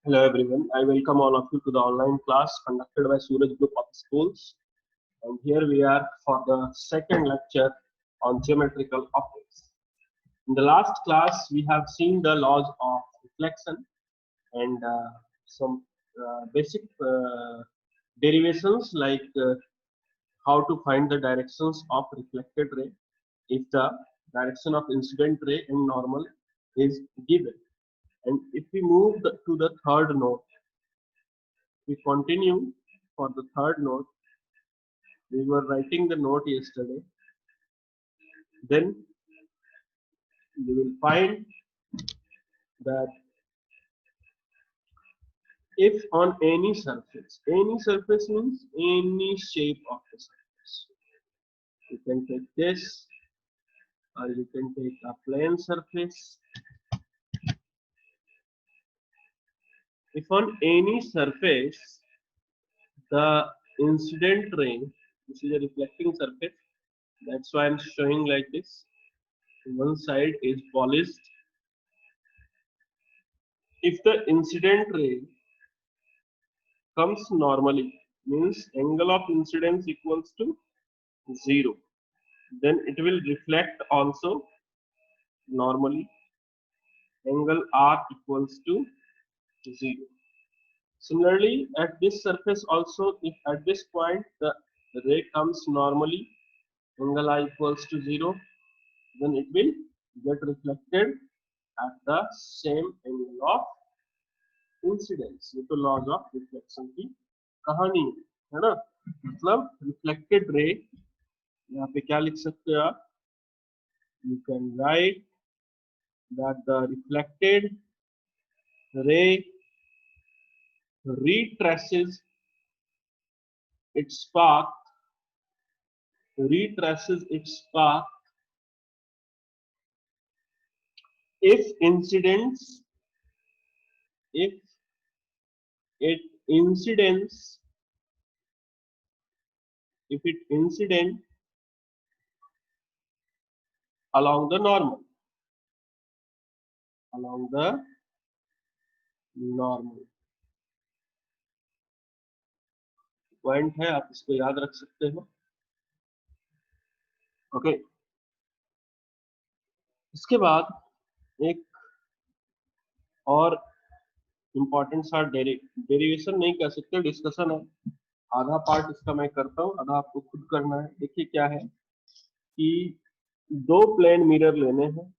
Hello everyone, I welcome all of you to the online class conducted by Suraj Group of Schools. And here we are for the second lecture on geometrical optics. In the last class, we have seen the laws of reflection and some basic derivations like how to find the directions of reflected ray if the direction of incident ray and normal is given. And if we move to the third note, we continue for the third note. We were writing the note yesterday. Then you will find that if on any surface means any shape of the surface. You can take this or you can take a plane surface. If on any surface the incident ray, this is a reflecting surface, that's why I'm showing like this. One side is polished. If the incident ray comes normally, means angle of incidence equals to 0, then it will reflect also normally, angle r equals to 0. Similarly, at this surface also, if at this point the ray comes normally, angle I equals to 0, then it will get reflected at the same angle of incidence. ये तो laws of reflection की कहानी है ना. मतलब reflected ray, यहाँ पे क्या लिख सकते हो आप? You can write that the reflected ray retraces its path retraces its path if incidence if it incidence if it incident along the normal point है, आप इसको याद रख सकते हो. ओके. इसके बाद एक और इम्पोर्टेंट सा डेरिवेशन नहीं कह सकते, डिस्कशन है. आधा पार्ट इसका मैं करता हूँ, आधा आपको खुद करना है. देखिए क्या है कि दो प्लेन मिरर लेने हैं,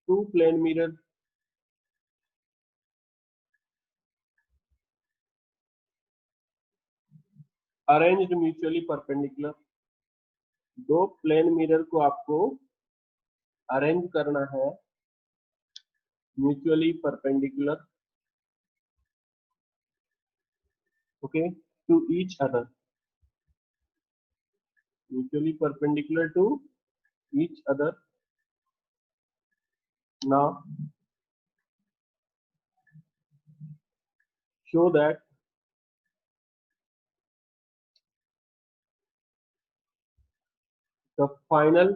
two plane mirror arranged mutually perpendicular. दो प्लेन मिरर को आपको अरेंज करना है mutually perpendicular, okay, to each other, mutually perpendicular to each other. Now show that the final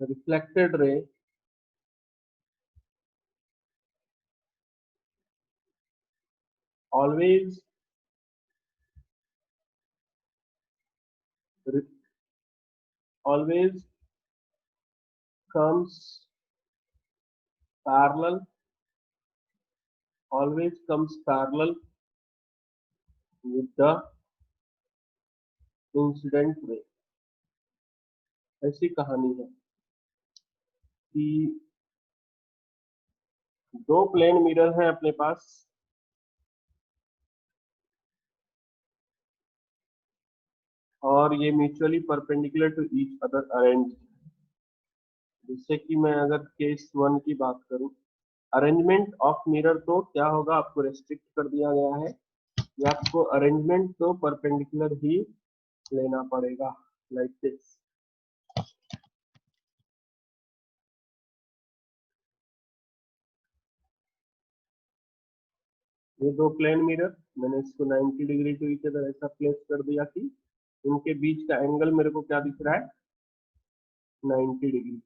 reflected ray always always comes parallel with the incident ray. ऐसी कहानी है कि दो प्लेन मिरर हैं अपने पास, और ये mutually perpendicular to each other arrange. जिससे कि मैं अगर केस 1 की बात करूं, अरेंजमेंट ऑफ मिरर तो क्या होगा, आपको रेस्ट्रिक्ट कर दिया गया है कि आपको अरेंजमेंट तो परपेंडिकुलर ही लेना पड़ेगा, लाइक दिस. ये दो प्लेन मिरर, मैंने इसको 90 डिग्री टू ईच अदर ऐसा प्लेस कर दिया कि उनके बीच का एंगल मेरे को क्या दिख रहा है, 90 डिग्री.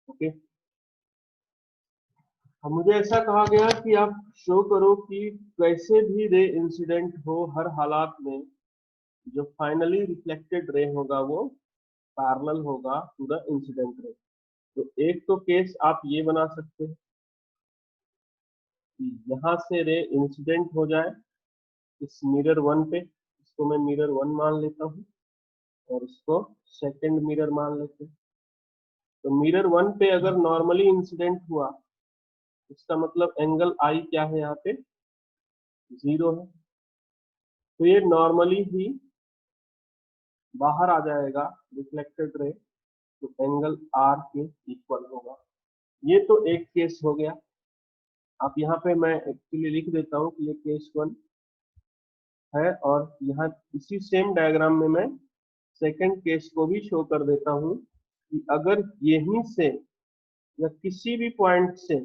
ओके. अब मुझे ऐसा कहा गया कि आप शो करो कि कैसे भी रे इंसिडेंट हो, हर हालात में जो फाइनली रिफ्लेक्टेड रे होगा वो पैरेलल होगा टू द इंसिडेंट रे। तो एक तो केस आप ये बना सकते हैं कि यहाँ से रे इंसिडेंट हो जाए इस मिरर वन पे, इसको मैं मिरर वन मान लेता हूँ और इसको सेकंड मिरर मान लेते हैं। तो मिरर वन पे अगर नॉर्मली इंसिडेंट हुआ, इसका मतलब एंगल आई क्या है, यहाँ पे 0 है। तो ये नॉर्मली ही बाहर आ जाएगा रिफ्लेक्टेड रे, तो एंगल आर के इक्वल होगा। ये तो एक केस हो गया। अब यहाँ पे मैं एक्चुअली लिख देता हूँ कि ये केस 1 है, और यहाँ इसी सेम डायग्राम में मैं सेकंड केस को भी शो कर देता हूँ कि अगर यहीं से या किसी भी पॉइंट से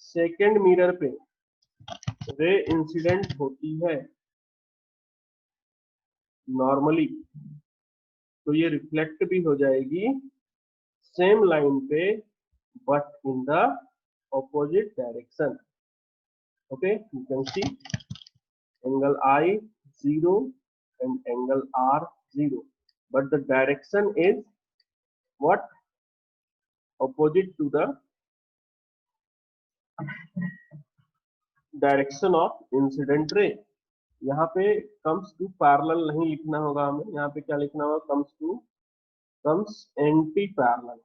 सेकंड मिरर पे रे इंसिडेंट होती है नॉर्मली, तो ये रिफ्लेक्ट भी हो जाएगी सेम लाइन पे but in the opposite direction. Okay, you can see angle I 0 and angle R 0, but the direction is what? Opposite to the direction of incident ray. यहाँ पे comes to parallel नहीं लिखना होगा हमें, यहाँ पे क्या लिखना होगा? comes anti parallel।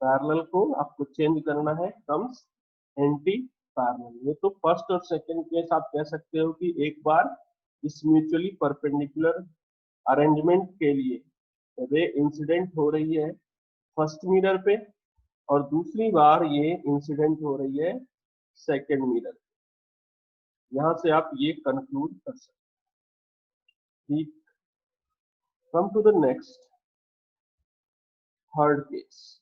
पैरेलल को आपको चेंज करना है, comes एंटी पैरेलल। ये तो फर्स्ट और सेकंड केस आप कह सकते हो कि एक बार इस म्यूचुअली परपेंडिकुलर अरेंजमेंट के लिए रे इंसिडेंट हो रही है फर्स्ट मिरर पे, और दूसरी बार ये इंसिडेंट हो रही है सेकंड मिरर। यहां से आप ये कंक्लूड कर सकते हैं। Come to the next third case.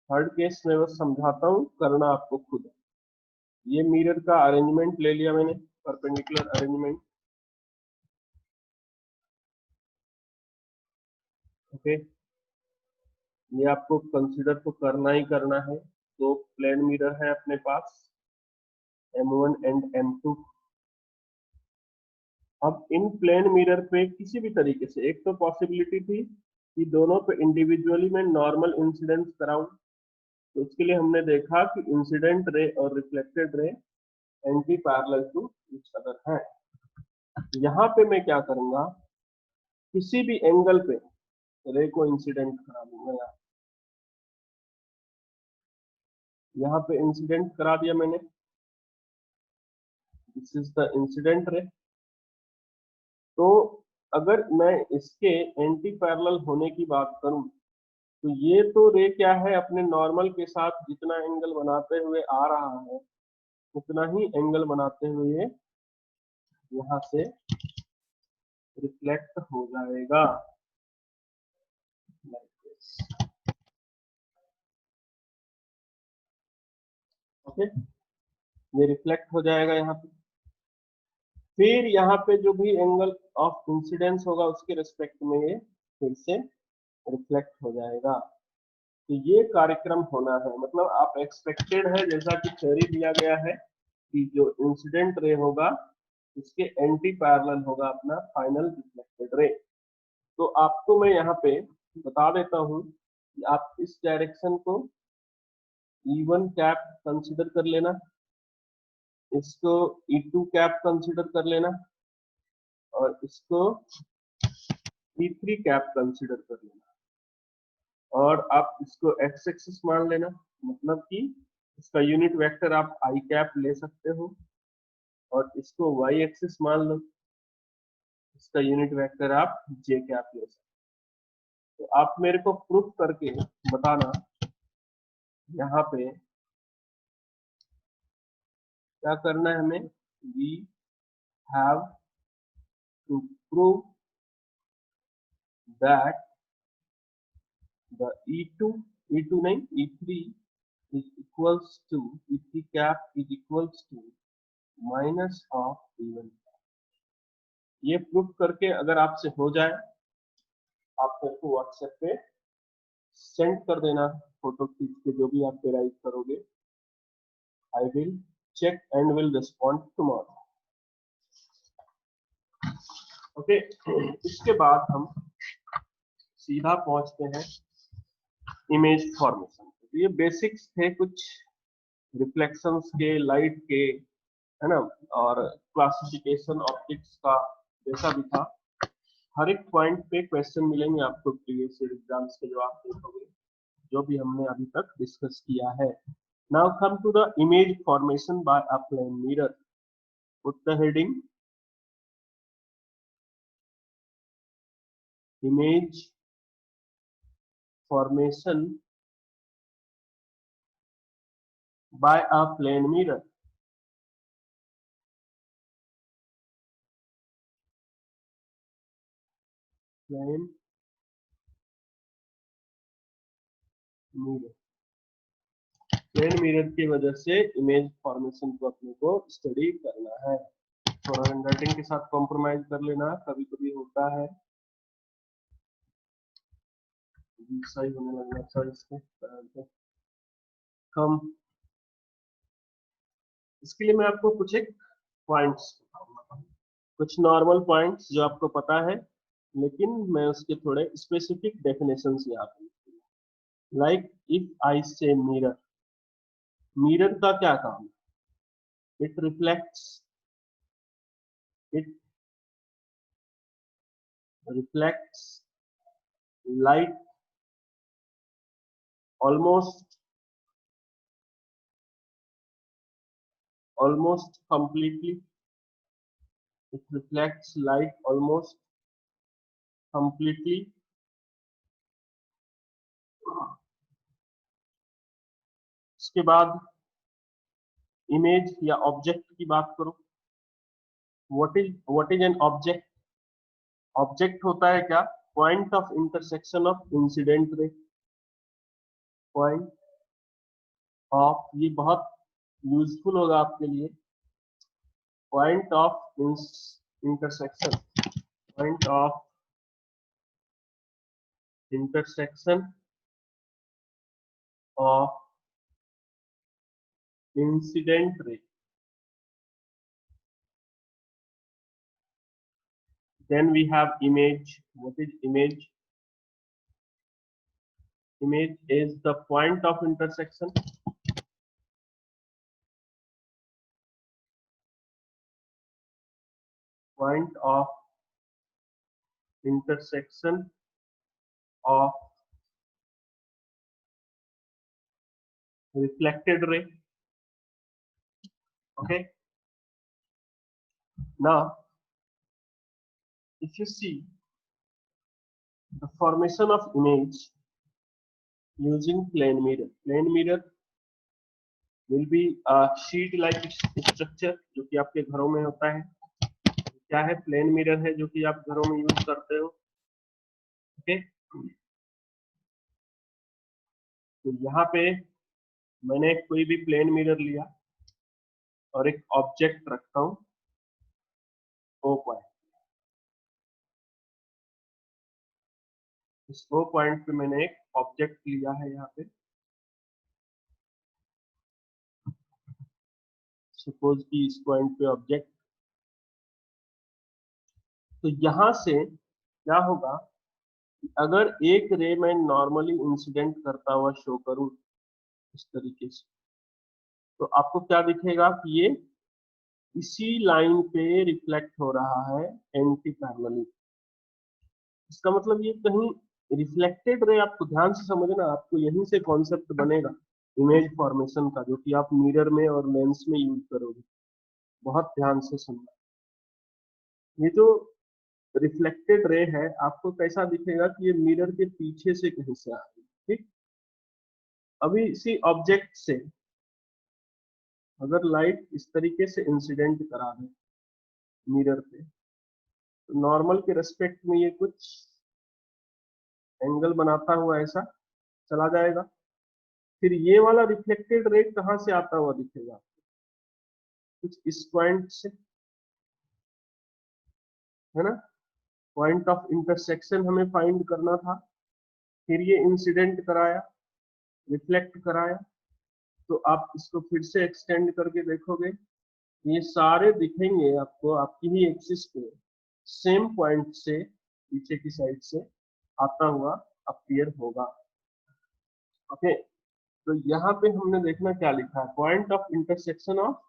Third case में बस समझाता हूँ, करना आपको खुद है। ये मिरर का अरेंजमेंट ले लिया मैंने, परपेंडिकुलर अरेंजमेंट। ओके, ये आपको कंसीडर तो करना ही करना है। दो प्लेन मिरर है अपने पास, M1 एंड M2। अब इन प्लेन मिरर पे किसी भी तरीके से, एक तो पॉसिबिलिटी थी कि दोनों पे इंडिविजुअली मैं नॉर्मल इंसिडेंस कराऊं, तो उसके लिए हमने देखा कि इंसिडेंट रे और reflected ray anti parallel to each other है। यहाँ पे मैं क्या करूंगा, किसी भी एंगल पे रे को इंसिडेंट करा दूंगा। यहाँ पे इंसिडेंट करा दिया मैंने, this is the incident ray. तो अगर मैं इसके एंटी पैरेलल होने की बात करूं, तो ये तो रे क्या है, अपने नॉर्मल के साथ जितना एंगल बनाते हुए आ रहा है उतना ही एंगल बनाते हुए यहाँ से रिफ्लेक्ट हो जाएगा, लाइक दिस। ओके, ये रिफ्लेक्ट हो जाएगा यहाँ पे। फिर यहाँ पे जो भी एंगल ऑफ इंसिडेंस होगा उसके रिस्पेक्ट में ये फिर से रिफ्लेक्ट हो जाएगा। तो ये कार्यक्रम होना है, मतलब आप एक्सपेक्टेड है, जैसा कि थ्योरी दिया गया है कि जो इंसिडेंट रे होगा उसके एंटी पैरेलल होगा अपना फाइनल रिफ्लेक्टेड रे। तो आपको मैं यहाँ पे बता देता हूँ कि आप इस डायरेक्शन को E1 कैप कंसिडर कर लेना, इसको E2 कैप कंसिडर कर लेना, और इसको E3 कैप कंसिडर कर लेना, और आप इसको एक्स एक्सिस मान लेना, मतलब कि इसका यूनिट वेक्टर आप आई कैप ले सकते हो, और इसको वाई एक्सिस मान लो, इसका यूनिट वेक्टर आप जे कैप ले सकते हो। तो आप मेरे को प्रूफ करके बताना यहाँ पे क्या करना है हमें। We have to prove that the E2 नहीं, E3 is equals to E3 cap is equals to minus of E1। ये प्रूफ करके अगर आपसे हो जाए, आप मेरे को व्हाट्सएप पे सेंड कर देना फोटो खींच के, जो भी आप राइट करोगे। I will check and will respond tomorrow. Okay, इसके बाद हम सीधा पहुंचते हैं इमेज फॉर्मेशन। तो ये बेसिक्स थे कुछ रिफ्लेक्शंस के, लाइट के, है ना, और क्लासिफिकेशन ऑप्टिक्स का जैसा भी था। हर एक पॉइंट पे क्वेश्चन मिलेंगे आपको प्रीवियस एग्जाम्स के, जो आप देखोगे, जो भी हमने अभी तक डिस्कस किया है। Now come to the image formation by a plane mirror. Put the heading image formation by a plane mirror. Plane mirror. Plane mirror की वजह से इमेज फॉर्मेशन को अपने को स्टडी करना है। थोड़ा हैंडराइटिंग के साथ कॉम्प्रोमाइज कर लेना, कभी कभी होता है। सही होने लगना चाहिए इसके कम। इसके लिए मैं आपको कुछ एक पॉइंट्स बताऊंगा, कुछ नॉर्मल पॉइंट्स जो आपको पता है, लेकिन मैं उसके थोड़े स्पेसिफिक डेफिनेशंस यहाँ पे। लाइक इफ आई से मिरर, मिरर का क्या काम है? It reflects, it reflects light almost completely. It reflects light almost completely. इसके बाद इमेज या ऑब्जेक्ट की बात करो। What is an object? Object होता है क्या? Point of intersection of incident ray. Point of, ये बहुत यूजफुल होगा आपके लिए। Point of intersection, point of intersection of incident ray. Then we have image. What is image? Image is the point of intersection. Point of intersection of reflected ray. Okay. Now, if you see the formation of image using plane mirror will be a sheet-like structure जो कि आपके घरों में होता है। क्या है? Plane mirror है, जो कि आप घरों में यूज करते हो। ओके, तो यहाँ पे मैंने कोई भी प्लेन मिरर लिया और एक ऑब्जेक्ट रखता हूँ O पॉइंट। इस O पॉइंट पे मैंने एक ऑब्जेक्ट लिया है यहाँ पे। सपोज कि इस पॉइंट पे ऑब्जेक्ट, तो यहाँ से क्या होगा, अगर एक रे मैं नॉर्मली इंसिडेंट करता हुआ शो करूं इस तरीके से, तो आपको क्या दिखेगा कि ये इसी लाइन पे रिफ्लेक्ट हो रहा है एंटी पैरेलली। इसका मतलब ये कहीं रिफ्लेक्टेड रे, आपको ध्यान से समझना, आपको यहीं से कॉन्सेप्ट बनेगा इमेज फॉर्मेशन का, जो कि आप मिरर में और लेंस में यूज करोगे। बहुत ध्यान से सुनना। ये जो रिफ्लेक्टेड रे है, आपको कैसा दिखेगा कि ये मिरर के पीछे से कहीं से आ रही है। ठीक, अभी इसी ऑब्जेक्ट से अगर लाइट इस तरीके से इंसिडेंट करा दे मिरर पे, तो नॉर्मल के रेस्पेक्ट में ये कुछ एंगल बनाता हुआ ऐसा चला जाएगा। फिर ये वाला रिफ्लेक्टेड रे कहाँ से आता हुआ दिखेगा? कुछ इस पॉइंट से, है ना। पॉइंट ऑफ इंटरसेक्शन हमें फाइंड करना था। फिर ये इंसिडेंट कराया, रिफ्लेक्ट कराया, तो आप इसको फिर से एक्सटेंड करके देखोगे, ये सारे दिखेंगे आपको आपकी ही एक्सिस पे सेम पॉइंट से पीछे की साइड से आता हुआ अपीयर होगा। ओके, तो यहाँ पे हमने देखना क्या लिखा है, point of intersection of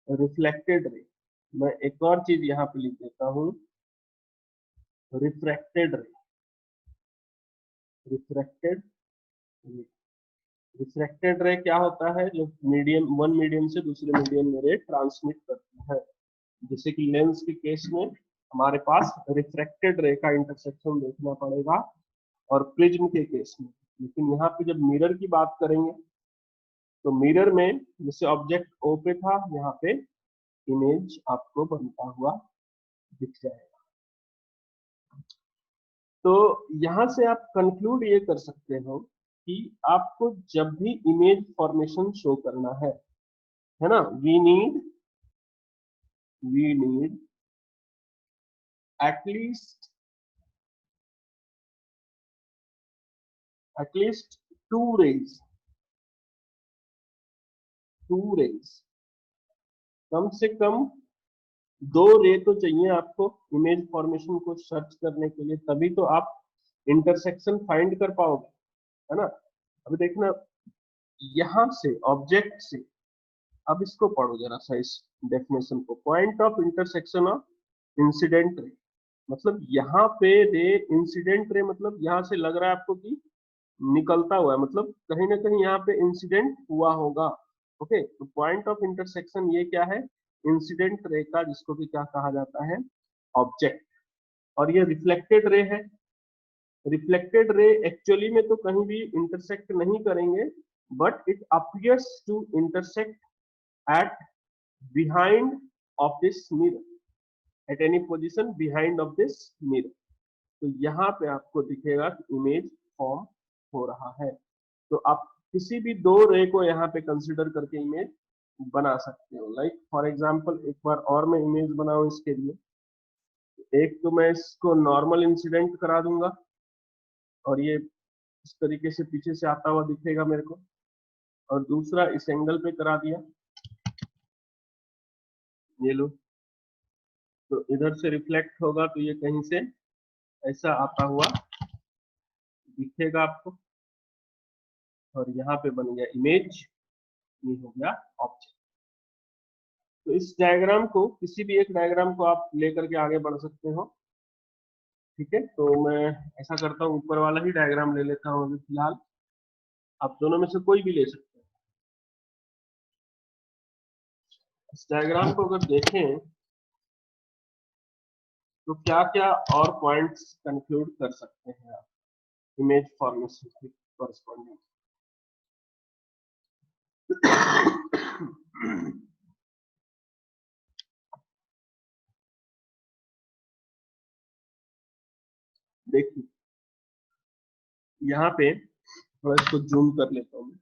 reflected ray. मैं एक और चीज यहाँ पे लिख देता हूँ, रिफ्रैक्टेड रे, रिफ्रैक्टेड रे। रिफ्रैक्टेड रे क्या होता है, जो मीडियम, वन मीडियम से दूसरे मीडियम में रे ट्रांसमिट करती है। जैसे कि लेंस के केस में हमारे पास रिफ्रैक्टेड रे का इंटरसेक्शन देखना पड़ेगा, और प्रिज्म के केस में। लेकिन यहाँ पे जब मिरर की बात करेंगे, तो मिरर में जैसे ऑब्जेक्ट ओ पे था, यहाँ पे इमेज आपको बनता हुआ दिख जाएगा। तो यहाँ से आप कंक्लूड ये कर सकते हो कि आपको जब भी इमेज फॉर्मेशन शो करना है ना, we need at least two rays, कम से कम दो रे तो चाहिए आपको इमेज फॉर्मेशन को सर्च करने के लिए, तभी तो आप इंटरसेक्शन फाइंड कर पाओगे, है ना। अभी देखना, यहां से ऑब्जेक्ट से, अब इसको पढ़ो जरा सा इस डेफिनेशन को, point of intersection of incident ray, मतलब यहाँ पे रे, इंसिडेंट रे मतलब यहाँ से लग रहा है आपको कि निकलता हुआ है, मतलब कहीं ना कहीं यहाँ पे इंसिडेंट हुआ होगा। ओके, तो पॉइंट ऑफ इंटरसेक्शन ये क्या है, इंसिडेंट रे का, जिसको कि क्या कहा जाता है, ऑब्जेक्ट। और ये रिफ्लेक्टेड रे है, रिफ्लेक्टेड रे एक्चुअली में तो कहीं भी इंटरसेक्ट नहीं करेंगे, but it appears to intersect at behind of this mirror, at any position behind of this mirror. तो यहाँ पे आपको दिखेगा कि इमेज फॉर्म हो रहा है। तो आप किसी भी दो रे को यहाँ पे कंसिडर करके इमेज बना सकते हो। लाइक फॉर एग्जांपल, एक बार और मैं इमेज बनाऊं इसके लिए, एक तो मैं इसको नॉर्मल इंसिडेंट करा दूंगा, और ये इस तरीके से पीछे से आता हुआ दिखेगा मेरे को, और दूसरा इस एंगल पे करा दिया, ये लो, तो इधर से रिफ्लेक्ट होगा, तो ये कहीं से ऐसा आता हुआ दिखेगा आपको, और यहाँ पे बन गया इमेज, ये हो गया ऑब्जेक्ट। तो इस डायग्राम को, किसी भी एक डायग्राम को आप लेकर के आगे बढ़ सकते हो। ठीक है, तो मैं ऐसा करता हूँ, ऊपर वाला ही डायग्राम ले लेता हूँ अभी फिलहाल, आप दोनों में से कोई भी ले सकते हैं। इस डायग्राम को अगर देखें, तो क्या क्या और पॉइंट्स कंक्लूड कर सकते हैं आप इमेज फॉर्मेशन के कॉरस्पॉन्डिंग। देखिए, यहाँ पे थोड़ा इसको जूम कर लेता हूँ।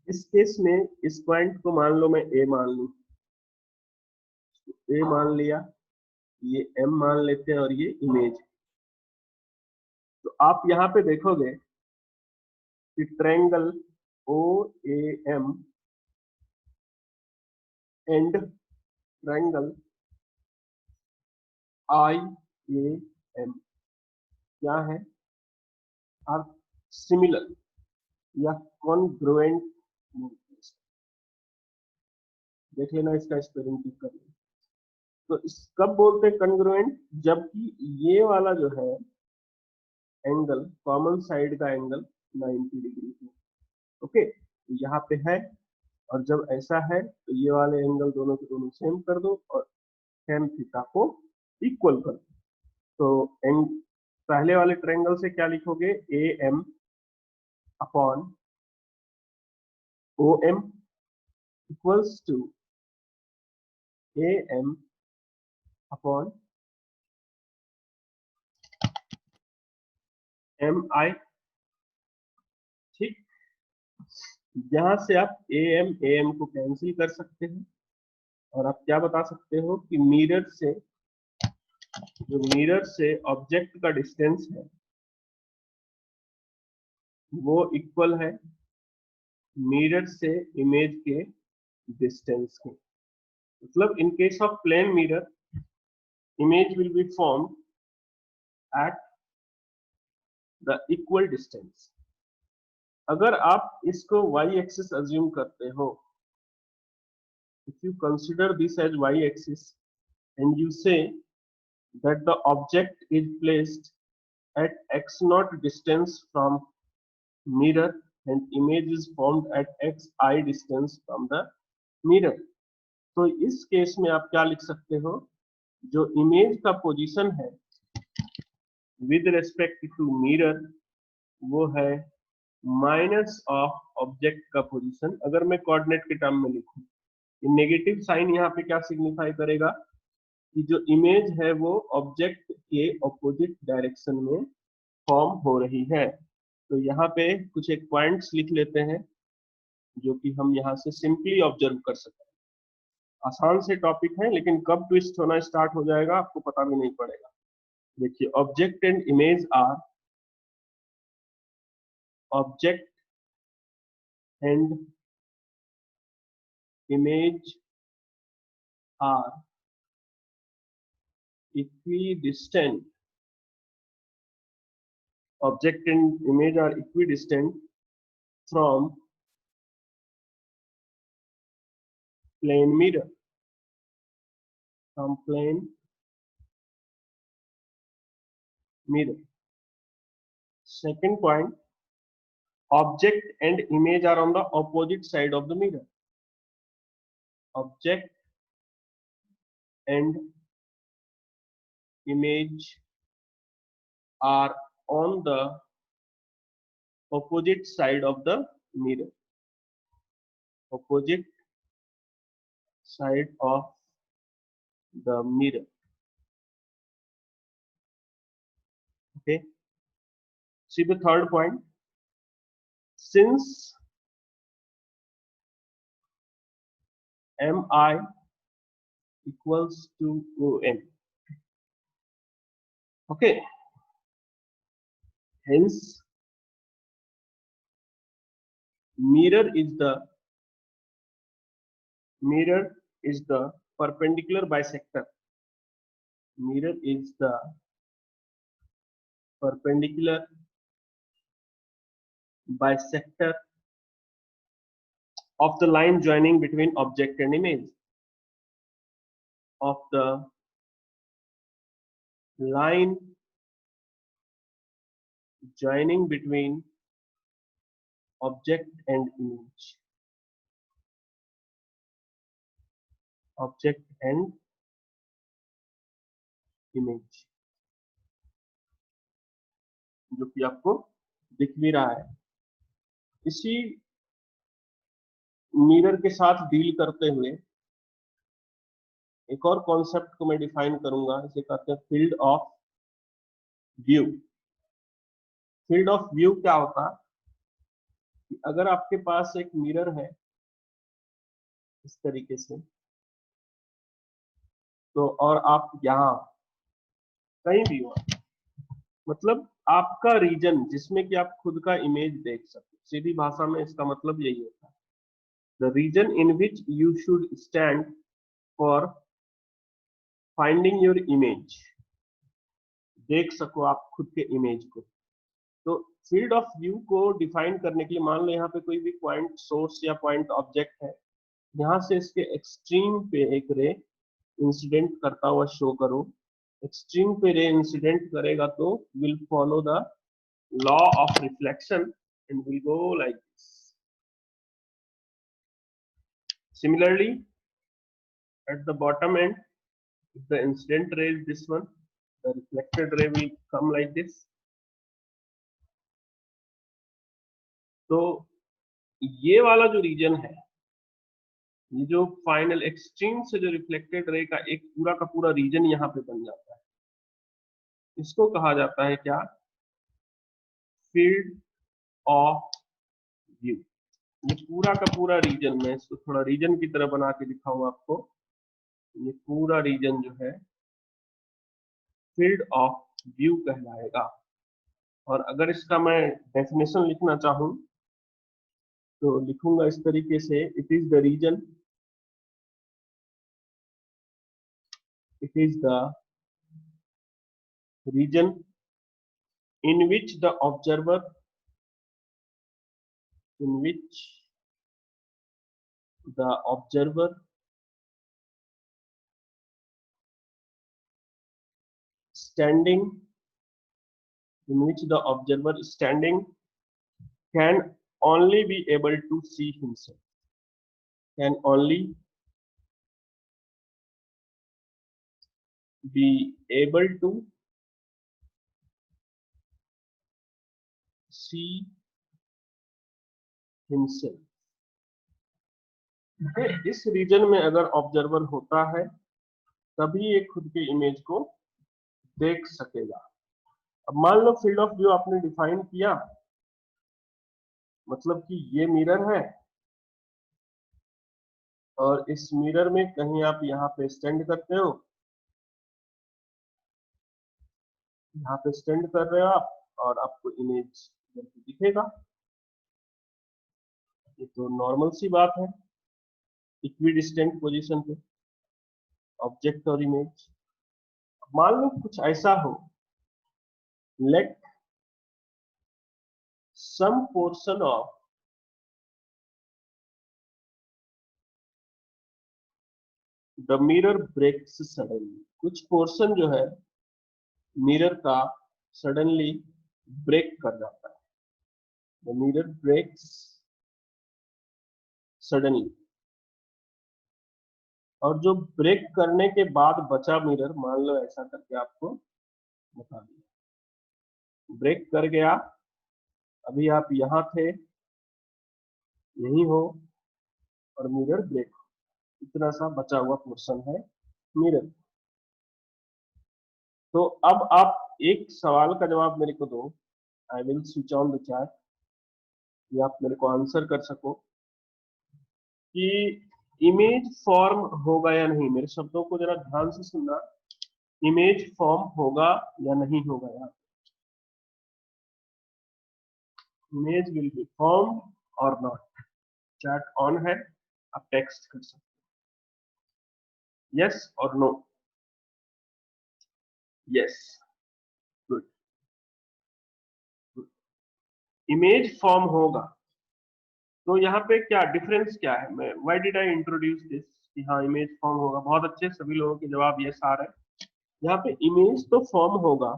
इस केस में इस पॉइंट को मान लो मैं ए मान लूं, ए मान लिया, ये एम मान लेते हैं, और ये इमेज। तो आप यहाँ पे देखोगे कि triangle O A M and triangle I A M क्या है, आर सिमिलर या कॉन्ग्रुएंट। देख लेना, इसका स्पेलिंग ठीक कर लेना। तो इस कब बोलते हैं कॉन्ग्रुएंट, जबकि ये वाला जो है एंगल, कॉमन साइड का एंगल 90 डिग्री है। ओके, तो यहाँ पे है, और जब ऐसा है तो ये वाले एंगल दोनों के दोनों सेम कर दो, और tan थीटा को इक्वल कर दो। तो पहले वाले ट्रायंगल से क्या लिखोगे, A M upon O M equals to A M upon M I. ठीक, यहां से आप एम को कैंसिल कर सकते हैं और आप क्या बता सकते हो कि मिरर से ऑब्जेक्ट का डिस्टेंस है वो इक्वल है मिरर से इमेज के डिस्टेंस के। मतलब in case of plane mirror image will be formed at the equal distance। अगर आप इसको y axis assume करते हो, if you consider this as y axis and you say that the object is placed at x naught distance from mirror and image is formed at xi distance from the mirror, तो इस case में आप क्या लिख सकते हो, जो image का पोजीशन है विद रेस्पेक्ट टू मिरर वो है माइनस ऑफ ऑब्जेक्ट का पोजीशन। अगर मैं कोऑर्डिनेट के टर्म में लिखूं, नेगेटिव साइन यहाँ पे क्या सिग्निफाई करेगा कि जो इमेज है वो ऑब्जेक्ट के ऑपोजिट डायरेक्शन में फॉर्म हो रही है। तो यहाँ पे कुछ एक पॉइंट्स लिख लेते हैं जो कि हम यहाँ से सिंपली ऑब्जर्व कर सकते हैं। आसान से टॉपिक है लेकिन कब ट्विस्ट होना स्टार्ट हो जाएगा आपको पता भी नहीं पड़ेगा। देखिए, object and image are object and image are equidistant, object and image are equidistant from plane mirror, from plane mirror। Second point, object and image are on the opposite side of the mirror, object and image are on the opposite side of the mirror, opposite side of the mirror। Okay, see the third point, since mi equals to om, okay, hence mirror is the perpendicular bisector, mirror is the perpendicular bisector of the line joining between object and image, of the line joining between object and image, object and image, जो कि आपको दिख भी रहा है। इसी mirror के साथ डील करते हुए एक और कॉन्सेप्ट को मैं डिफाइन करूंगा, इसे कहते हैं field of view. Field of view क्या होता है कि अगर आपके पास एक मिरर है इस तरीके से, तो और आप यहाँ कहीं भी हो, मतलब आपका रीजन जिसमें कि आप खुद का इमेज देख सको, सीधी भाषा में इसका मतलब यही होता है, the region in which you should stand for finding your image, देख सको आप खुद के इमेज को। तो फील्ड ऑफ व्यू को डिफाइन करने के लिए मान लो यहाँ पे कोई भी पॉइंट सोर्स या पॉइंट ऑब्जेक्ट है, यहाँ से इसके एक्सट्रीम पे एक रे इंसिडेंट करता हुआ शो करो, एक्सट्रीम पे रे इंसिडेंट करेगा तो will follow the law of reflection and will go like this. Similarly at the bottom end, if the incident ray is this one, the reflected ray will come like this। तो ये वाला जो reason है, ये जो final extreme से जो reflected ray का एक पूरा का पूरा रीजन यहाँ पे बन जाता है, इसको कहा जाता है क्या, फील्ड ऑफ व्यू। ये पूरा का पूरा रीजन, मैं इसको थोड़ा रीजन की तरह बना के दिखाऊं आपको। ये पूरा रीजन जो है फील्ड ऑफ व्यू कहलाएगा। और अगर इसका मैं डेफिनेशन लिखना चाहूं तो लिखूंगा इस तरीके से, it is the region in which the observer in which the observer standing in which the observer standing can only be able to see himself, can only be able to see himself। इस reason में अगर observer होता है तभी ये खुद के image को देख सकेगा। अब मान लो फील्ड ऑफ व्यू आपने डिफाइन किया, मतलब कि ये मिरर है और इस मिरर में कहीं आप यहाँ पे स्टैंड करते हो, यहाँ पे स्टैंड कर रहे हो आप, और आपको इमेज दिखेगा। ये तो नॉर्मल सी बात है, इक्विडिस्टेंट पोजीशन पे ऑब्जेक्ट और इमेज। मान लो कुछ ऐसा हो, let some portion of the mirror breaks suddenly, कुछ पोर्शन जो है मिरर का सडनली ब्रेक कर जाता है। द मिरर ब्रेक्स सडनली, और जो ब्रेक करने के बाद बचा मिरर, मान लो ऐसा करके आपको बता दिया, ब्रेक कर गया, अभी आप यहाँ थे, यही हो, और मिरर ब्रेक, इतना सा बचा हुआ पोर्शन है मिरर। तो अब आप एक सवाल का जवाब मेरे को दो, I will switch on the chat, ये आप मेरे को आंसर कर सको कि इमेज फॉर्म होगा या नहीं। मेरे शब्दों को जरा ध्यान से सुनना, इमेज फॉर्म होगा या नहीं होगा। यहाँ इमेज विल बी फॉर्म और नॉट। चैट ऑन है, आप टेक्स्ट कर सकते हो, यस और no. Yes, good, image form होगा। तो यहाँ पे क्या डिफरेंस क्या है, मैं why did I introduce this कि हाँ इमेज फॉर्म होगा। बहुत अच्छे, सभी लोगों के जवाब यस आ रहे हैं। यहाँ पे इमेज तो फॉर्म होगा,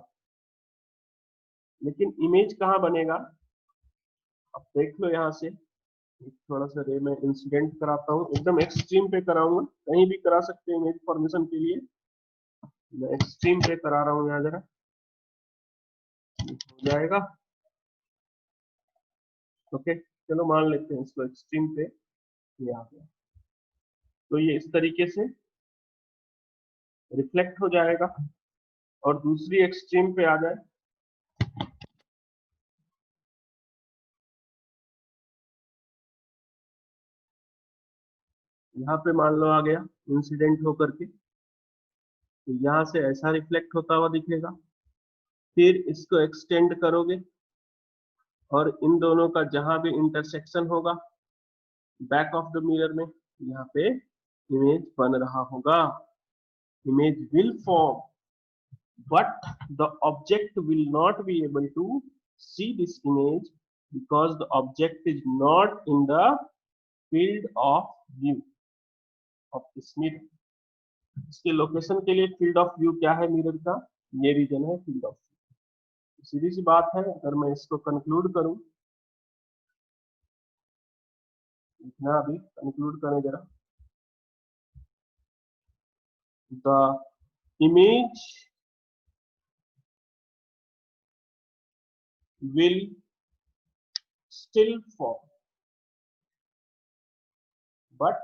लेकिन इमेज कहाँ बनेगा, अब देख लो। यहाँ से थोड़ा सा रे में इंसिडेंट कराता हूँ, एकदम एक्सट्रीम पे कराऊंगा, कहीं भी करा सकते हैं इमेज फॉर्मेशन के लिए, मैं एक्सट्रीम पे करा रहा हूँ। यहाँ जरा हो जाएगा, ओके चलो मान लेते हैं इसको एक्सट्रीम पे, ये आ गया। तो ये इस तरीके से रिफ्लेक्ट हो जाएगा, और दूसरी एक्सट्रीम पे आ जाए, यहाँ पे मान लो आ गया इंसिडेंट होकर के, तो यहाँ से ऐसा रिफ्लेक्ट होता हुआ दिखेगा। फिर इसको एक्सटेंड करोगे और इन दोनों का जहां भी इंटरसेक्शन होगा बैक ऑफ द मिरर में, यहाँ पे इमेज बन रहा होगा। Image will form, but the object will not be able to see this image because the object is not in the field of view of this mirror। इसके location के लिए field of view क्या है mirror का, ये reason है field of view. सीधी सी बात है, अगर मैं इसको कंक्लूड करूं, इतना अभी कंक्लूड करें जरा। The image will still form, but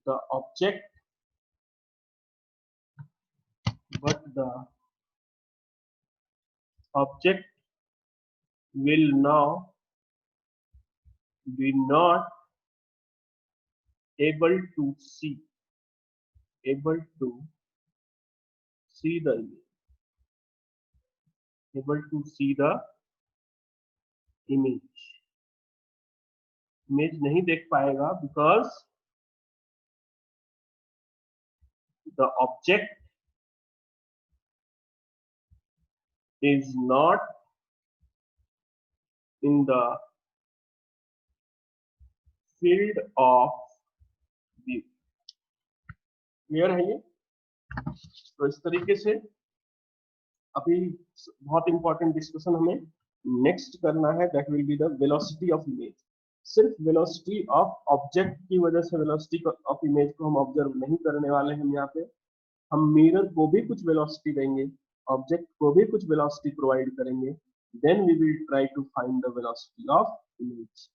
the object the object will now we not able to see the image, able to see the image image नहीं देख पाएगा because the object is not in the field of view. Clear है ये? तो इस तरीके से अभी बहुत इंपॉर्टेंट डिस्कशन हमें नेक्स्ट करना है, that will be the velocity of image. सिर्फ वेलोसिटी ऑफ ऑब्जेक्ट की वजह से वेलोसिटी ऑफ इमेज को हम ऑब्जर्व नहीं करने वाले हैं. यहाँ पे हम मिरर को भी कुछ वेलोसिटी देंगे, ऑब्जेक्ट को भी कुछ वेलोसिटी प्रोवाइड करेंगे, then we will try to find the velocity of image.